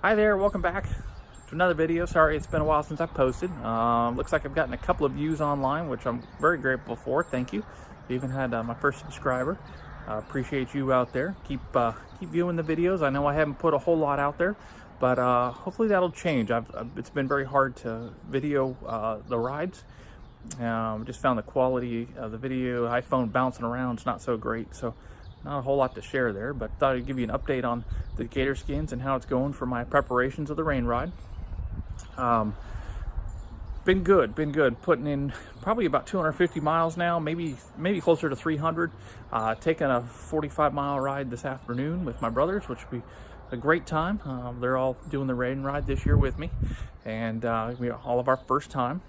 Hi there, welcome back to another video. Sorry it's been a while since I posted. Looks like I've gotten a couple of views online, which I'm very grateful for. Thank you. Even had my first subscriber. Appreciate you out there. Keep viewing the videos. I know I haven't put a whole lot out there, but hopefully that'll change. It's been very hard to video the rides. Just found the quality of the video, iPhone bouncing around, is not so great. So not a whole lot to share there, but thought I'd give you an update on the Gatorskins and how it's going for my preparations of the rain ride. Been good, putting in probably about 250 miles now, maybe closer to 300. Taking a 45-mile ride this afternoon with my brothers, which will be a great time. They're all doing the rain ride this year with me, and we are all of our first time.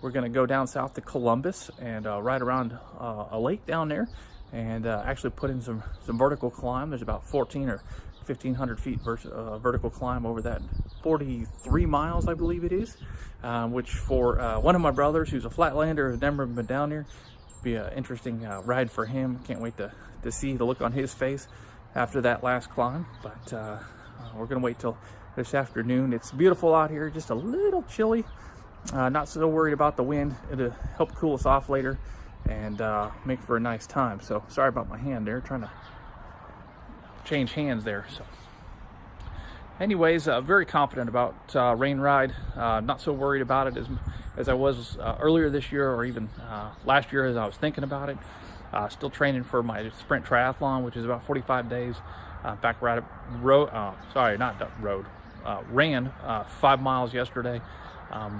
We're going to go down south to Columbus and ride around a lake down there and actually put in some vertical climb. There's about 14 or 1,500 feet vertical climb over that 43 miles, I believe it is, which for one of my brothers who's a flatlander who's never been down there, be an interesting ride for him. Can't wait to see the look on his face after that last climb. But we're going to wait till this afternoon. It's beautiful out here, just a little chilly. Not so worried about the wind. It'll help cool us off later and make for a nice time. So sorry about my hand there, trying to change hands there. So anyways, very confident about rain ride. Not so worried about it as I was earlier this year, or even last year as I was thinking about it. Still training for my sprint triathlon, which is about 45 days. In fact, ran 5 miles yesterday.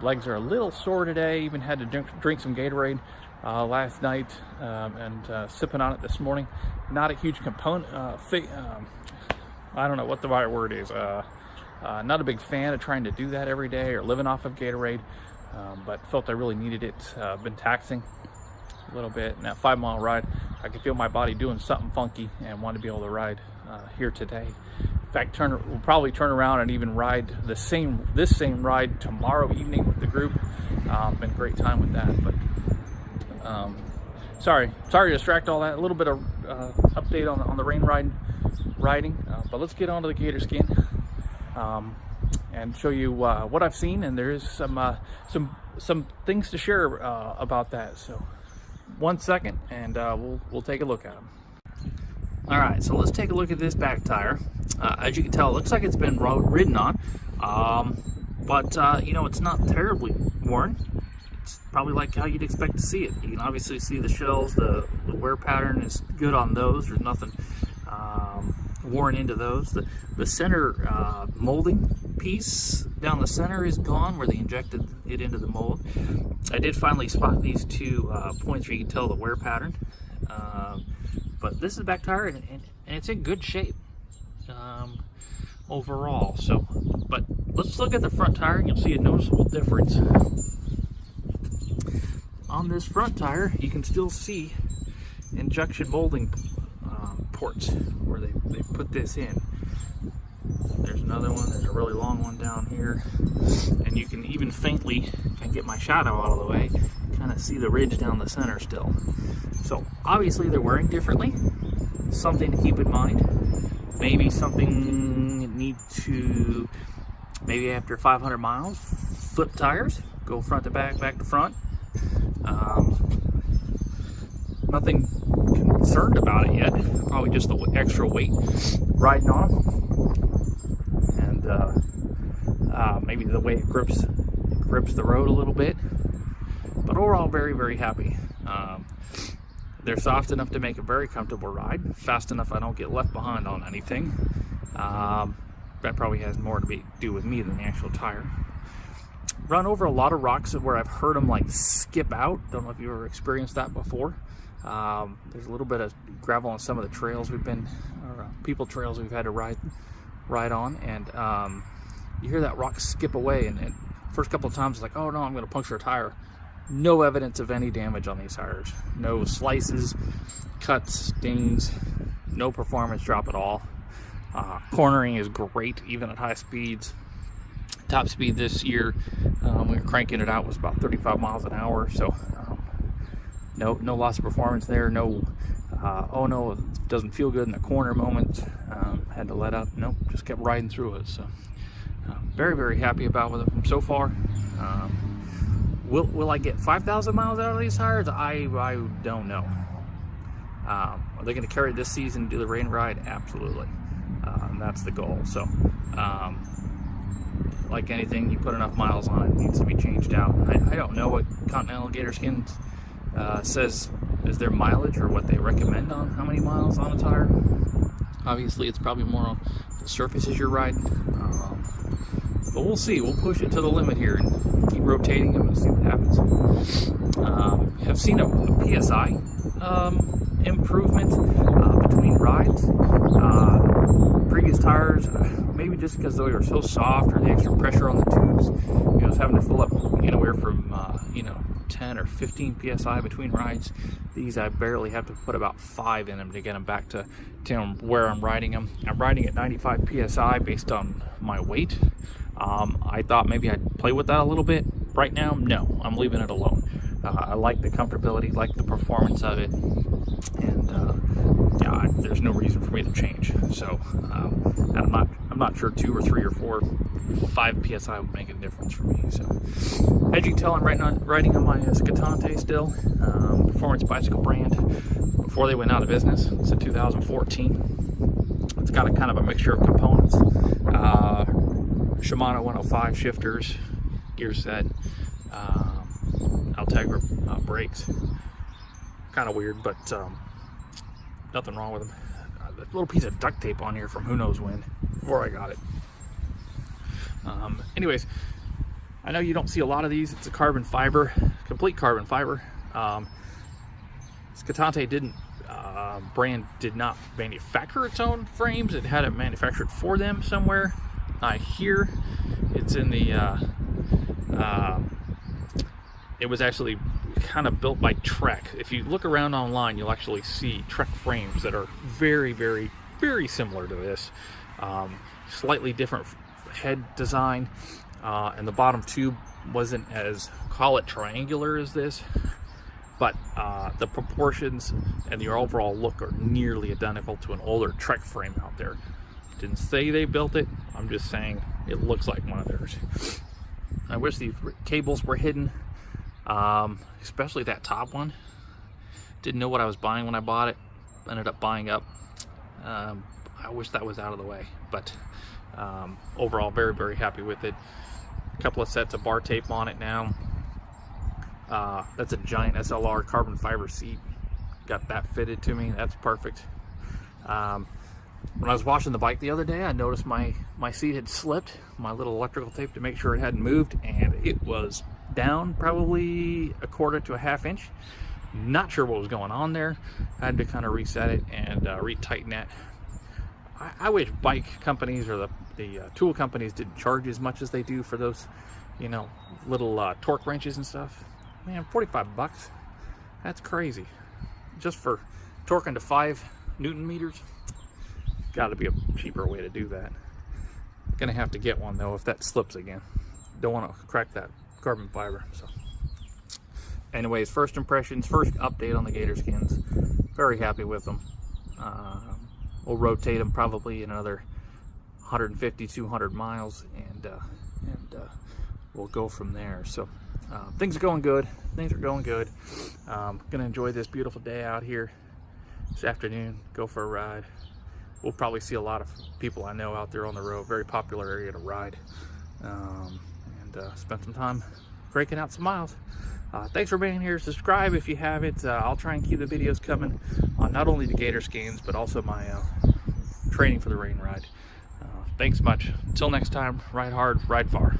Legs are a little sore today. Even had to drink some Gatorade last night and sipping on it this morning. Not a huge component. I don't know what the right word is. Not a big fan of trying to do that every day or living off of Gatorade, but felt I really needed it. Been taxing a little bit. And that 5-mile ride, I could feel my body doing something funky and wanted to be able to ride here today. In fact, we'll probably turn around and even ride this same ride tomorrow evening with the group. Been a great time with that. But sorry to distract all that. A little bit of update on the rain riding. But let's get on to the Gatorskin and show you what I've seen. And there is some things to share about that. So 1 second, and we'll take a look at them. All right, so let's take a look at this back tire. As you can tell, it looks like it's been ridden on, but you know, it's not terribly worn. It's probably like how you'd expect to see it. You can obviously see the shells, the wear pattern is good on those. There's nothing worn into those. The center molding piece down the center is gone, where they injected it into the mold. I did finally spot these two points where you can tell the wear pattern. But this is back tire, and it's in good shape overall. So, but let's look at the front tire, and you'll see a noticeable difference. On this front tire, you can still see injection molding ports where they put this in. There's another one. There's a really long one down here, and you can even faintly, if I can get my shadow out of the way, kind of see the ridge down the center still. So obviously they're wearing differently. Something to keep in mind. Maybe something need to, maybe after 500 miles, flip tires, go front to back, back to front. Nothing concerned about it yet. Probably just the extra weight riding on them, and maybe the way it grips the road a little bit. But overall, very, very happy. They're soft enough to make a very comfortable ride, fast enough I don't get left behind on anything. That probably has more to do with me than the actual tire. Run over a lot of rocks where I've heard them like skip out. Don't know if you've ever experienced that before. There's a little bit of gravel on some of the trails we've been, or people trails we've had to ride on, and you hear that rock skip away, and first couple of times it's like, oh no, I'm going to puncture a tire. No evidence of any damage on these tires. No slices, cuts, dings, no performance drop at all. Cornering is great, even at high speeds. Top speed this year, we were cranking it out, was about 35 miles an hour. So no loss of performance there. No oh no, it doesn't feel good in the corner moments. Had to let up. Nope, just kept riding through it. So very, very happy about with them so far. Will I get 5,000 miles out of these tires? I don't know. Are they going to carry this season and do the rain ride? Absolutely. That's the goal. So like anything, you put enough miles on it, it needs to be changed out. I don't know what Continental Gatorskin says is their mileage, or what they recommend on how many miles on a tire. Obviously it's probably more on the surfaces you're riding, but we'll see. We'll push it to the limit here and keep rotating them and see what happens. Have seen a PSI improvement between rides. Previous tires, maybe just because they were so soft, or the extra pressure on the tubes, I was having to fill up anywhere from 10 or 15 psi between rides. These I barely have to put about 5 in them to get them back to where I'm riding them. I'm riding at 95 psi based on my weight. I thought maybe I'd play with that a little bit. Right now, no, I'm leaving it alone. I like the comfortability, like the performance of it, and yeah, there's no reason for me to change. So and I'm not sure 2 or 3 or 4, 5 psi would make a difference for me. So as you can tell, I'm riding on my Scatante still, performance bicycle brand. Before they went out of business, it's a 2014. It's got a kind of a mixture of components. Shimano 105 shifters, gear set, Altegra brakes. Kind of weird, but nothing wrong with them. A little piece of duct tape on here from who knows when, before I got it. Anyways, I know you don't see a lot of these. It's a carbon fiber, complete carbon fiber. Scatante brand did not manufacture its own frames. It had it manufactured for them somewhere. I hear it's in the it was actually kind of built by Trek. If you look around online, you'll actually see Trek frames that are very, very, very similar to this. Slightly different head design, and the bottom tube wasn't as, call it triangular as this, but the proportions and the overall look are nearly identical to an older Trek frame out there. Didn't say they built it, I'm just saying it looks like one of theirs. I wish these cables were hidden, especially that top one. Didn't know what I was buying when I bought it, ended up buying up. I wish that was out of the way, but overall very, very happy with it. A couple of sets of bar tape on it now. That's a giant SLR carbon fiber seat, got that fitted to me. That's perfect. When I was washing the bike the other day, I noticed my seat had slipped, my little electrical tape to make sure it hadn't moved, and it was down probably 1/4 to 1/2 inch. Not sure what was going on there. I had to kind of reset it and retighten that. I wish bike companies or the tool companies didn't charge as much as they do for those, little torque wrenches and stuff. Man, 45 bucks. That's crazy. Just for torquing to 5 Newton meters. Got to be a cheaper way to do that. Gonna have to get one though if that slips again. Don't want to crack that carbon fiber. So anyways, first impressions, first update on the Gatorskins. Very happy with them. We'll rotate them probably in another 150, 200 miles, and we'll go from there. So things are going good. Gonna enjoy this beautiful day out here this afternoon. Go for a ride. We'll probably see a lot of people I know out there on the road. Very popular area to ride, and spend some time cranking out some miles. Thanks for being here. Subscribe if you haven't. I'll try and keep the videos coming on not only the Gatorskins, but also my training for the rain ride. Thanks much. Until next time, ride hard, ride far.